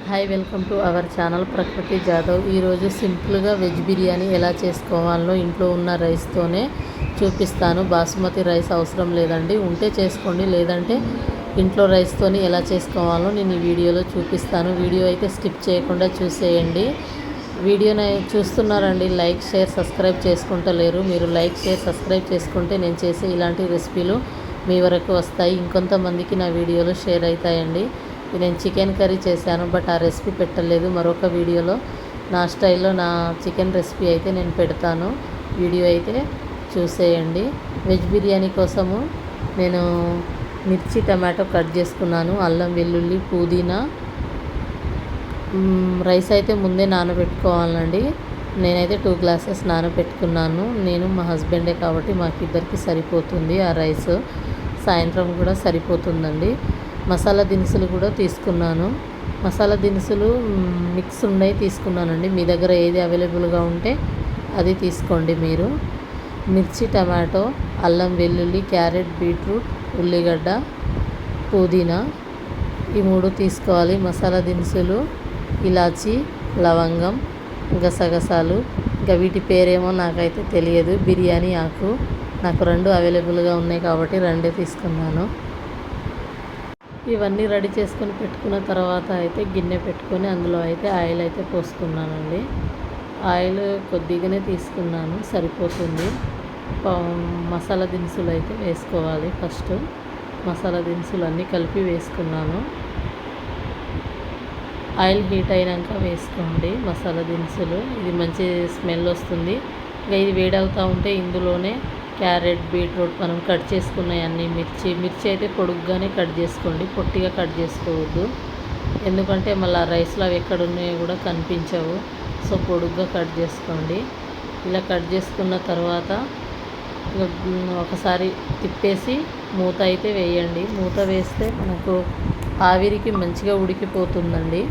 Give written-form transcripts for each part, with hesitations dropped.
Hi, welcome to our channel ప్రకృతి జాదవ్. ఈరోజు సింపుల్గా వెజ్ బిర్యానీ ఎలా చేసుకోవాలో ఇంట్లో ఉన్న రైస్తోనే చూపిస్తాను. బాసుమతి రైస్ అవసరం లేదండి, ఉంటే చేసుకోండి, లేదంటే ఇంట్లో రైస్తోని ఎలా చేసుకోవాలో నేను ఈ వీడియోలో చూపిస్తాను. వీడియో అయితే స్కిప్ చేయకుండా చూసేయండి. వీడియోని చూస్తున్నారండి, లైక్ షేర్ సబ్స్క్రైబ్ చేసుకుంటలేరు. మీరు లైక్ షేర్ సబ్స్క్రైబ్ చేసుకుంటే నేను చేసే ఇలాంటి రెసిపీలు మీ వరకు వస్తాయి, ఇంకొంతమందికి నా వీడియోలు షేర్ అవుతాయండి. నేను చికెన్ కర్రీ చేశాను, బట్ ఆ రెసిపీ పెట్టలేదు. మరొక వీడియోలో నా స్టైల్లో నా చికెన్ రెసిపీ అయితే నేను పెడతాను. వీడియో అయితే చూసేయండి. వెజ్ బిర్యానీ కోసము నేను మిర్చి టమాటో కట్ చేసుకున్నాను, అల్లం వెల్లుల్లి పుదీనా. రైస్ అయితే ముందే నానబెట్టుకోవాలండి. నేనైతే 2 గ్లాసెస్ నానబెట్టుకున్నాను. నేను మా హస్బెండే కాబట్టి మాకిద్దరికి సరిపోతుంది ఆ రైస్. సాయంత్రం కూడా సరిపోతుందండి. మసాలా దినుసులు కూడా తీసుకున్నాను. మసాలా దినుసులు మిక్స్ ఉన్నాయి తీసుకున్నానండి. మీ దగ్గర ఏది అవైలబుల్గా ఉంటే అది తీసుకోండి మీరు. మిర్చి టమాటో, అల్లం వెల్లుల్లి, క్యారెట్, బీట్రూట్, ఉల్లిగడ్డ, పుదీనా, ఈ 3 తీసుకోవాలి. మసాలా దినుసులు ఇలాచి, లవంగం, గసగసాలు, ఇంకా వీటి పేరేమో నాకైతే తెలియదు. బిర్యానీ ఆకు నాకు 2 అవైలబుల్గా ఉన్నాయి కాబట్టి 2 తీసుకున్నాను. ఇవన్నీ రెడీ చేసుకొని పెట్టుకున్న తర్వాత అయితే గిన్నె పెట్టుకొని అందులో అయితే ఆయిల్ అయితే పోసుకున్నానండి. ఆయిల్ కొద్దిగానే తీసుకున్నాను, సరిపోతుంది. మసాలా దినుసులు అయితే వేసుకోవాలి. ఫస్ట్ మసాలా దినుసులు అన్నీ కలిపి వేసుకున్నాను. ఆయిల్ హీట్ అయినాక వేసుకోండి మసాలా దినుసులు, ఇది మంచి స్మెల్ వస్తుంది. ఇంకా ఇది వేడవుతూ ఉంటే ఇందులోనే క్యారెట్, బీట్రూట్, మనం కట్ చేసుకున్నాయి అన్నీ. మిర్చి అయితే పొడుగ్గానే కట్ చేసుకోండి, పొట్టిగా కట్ చేసుకోవద్దు. ఎందుకంటే మళ్ళీ రైస్లో అవి ఎక్కడ ఉన్నాయో కూడా కనిపించవు. సో పొడుగ్గా కట్ చేసుకోండి. ఇలా కట్ చేసుకున్న తర్వాత ఒకసారి తిప్పేసి మూత అయితే వేయండి. మూత వేస్తే మనకు ఆవిరికి మంచిగా ఉడికిపోతుందండి.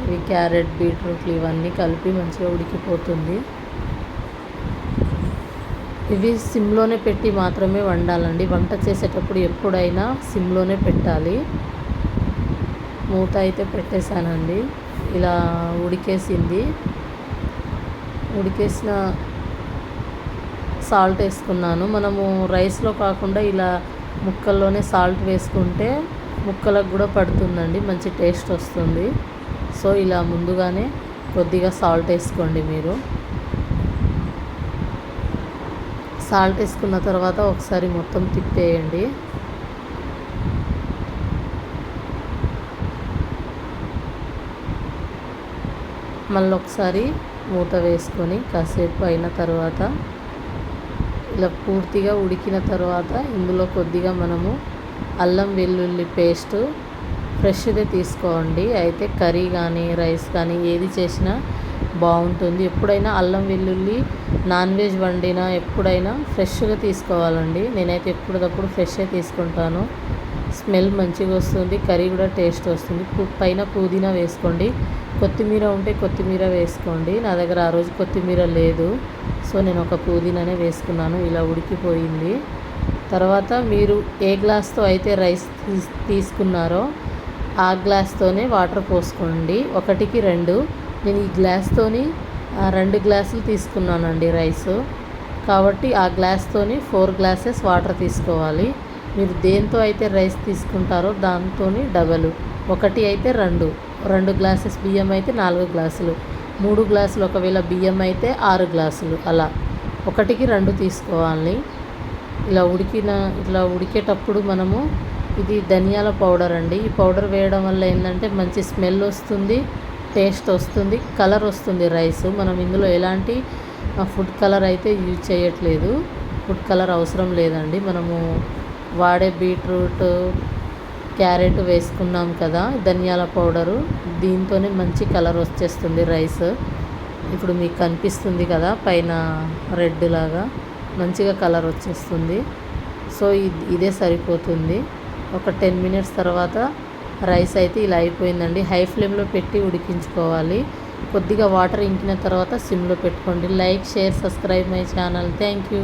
ఇవి క్యారెట్, బీట్రూట్లు ఇవన్నీ కలిపి మంచిగా ఉడికిపోతుంది. ఇవి సిమ్లోనే పెట్టి మాత్రమే వండాలండి. వంట చేసేటప్పుడు ఎప్పుడైనా సిమ్లోనే పెట్టాలి. మూత అయితే పెట్టేశానండి. ఇలా ఉడికేసింది. ఉడికేసిన సాల్ట్ వేసుకున్నాను. మనము రైస్లో కాకుండా ఇలా ముక్కల్లోనే సాల్ట్ వేసుకుంటే ముక్కలకు కూడా పడుతుందండి, మంచి టేస్ట్ వస్తుంది. సో ఇలా ముందుగానే కొద్దిగా సాల్ట్ వేసుకోండి మీరు. సాల్ట్ వేసుకున్న తర్వాత ఒకసారి మొత్తం తిప్పేయండి. మళ్ళీ ఒకసారి మూత వేసుకొని కాసేపు అయిన తర్వాత ఇలా పూర్తిగా ఉడికిన తర్వాత ఇందులో కొద్దిగా మనము అల్లం వెల్లుల్లి పేస్ట్ ఫ్రెష్దే తీసుకోండి. అయితే కర్రీ కానీ రైస్ కానీ ఏది చేసినా బాగుంటుంది. ఎప్పుడైనా అల్లం వెల్లుల్లి నాన్ వెజ్ వండినా ఎప్పుడైనా ఫ్రెష్గా తీసుకోవాలండి. నేనైతే ఎప్పటికప్పుడు ఫ్రెష్గా తీసుకుంటాను. స్మెల్ మంచిగా వస్తుంది, కర్రీ కూడా టేస్ట్ వస్తుంది. పైన పుదీనా వేసుకోండి. కొత్తిమీర ఉంటే కొత్తిమీర వేసుకోండి. నా దగ్గర ఆ రోజు కొత్తిమీర లేదు, సో నేను ఒక పుదీనానే వేసుకున్నాను. ఇలా ఉడికిపోయింది. తర్వాత మీరు ఏ గ్లాస్తో అయితే రైస్ తీసుకున్నారో ఆ గ్లాస్తోనే వాటర్ పోసుకోండి. 1కి 2. నేను ఈ గ్లాస్తోని 2 గ్లాసులు తీసుకున్నానండి రైసు, కాబట్టి ఆ గ్లాస్తోని 4 గ్లాసెస్ వాటర్ తీసుకోవాలి. మీరు దేంతో అయితే రైస్ తీసుకుంటారో దాంతో డబల్. 1 అయితే 2 గ్లాసెస్ బియ్యం అయితే 4 గ్లాసులు, 3 గ్లాసులు ఒకవేళ బియ్యం అయితే 6 గ్లాసులు, అలా 1కి 2 తీసుకోవాలి. ఇలా ఉడికేటప్పుడు మనము ఇది ధనియాల పౌడర్ అండి. ఈ పౌడర్ వేయడం వల్ల ఏంటంటే మంచి స్మెల్ వస్తుంది, టేస్ట్ వస్తుంది, కలర్ వస్తుంది రైస్. మనం ఇందులో ఎలాంటి ఫుడ్ కలర్ అయితే యూజ్ చేయట్లేదు. ఫుడ్ కలర్ అవసరం లేదండి. మనము వాడే బీట్రూట్, క్యారెట్ వేసుకున్నాం కదా, ధనియాల పౌడరు, దీంతోనే మంచి కలర్ వచ్చేస్తుంది రైస్. ఇప్పుడు మీకు కనిపిస్తుంది కదా పైన రెడ్ లాగా, మంచిగా కలర్ వచ్చేస్తుంది. సో ఇదే సరిపోతుంది. ఒక 10 మినిట్స్ తర్వాత రైస్ అయితే ఇలా అయిపోయిందండి. హై ఫ్లేమ్లో పెట్టి ఉడికించుకోవాలి. కొద్దిగా వాటర్ ఇంకిన తర్వాత సిమ్లో పెట్టుకోండి. Like share subscribe my channel. Thank you.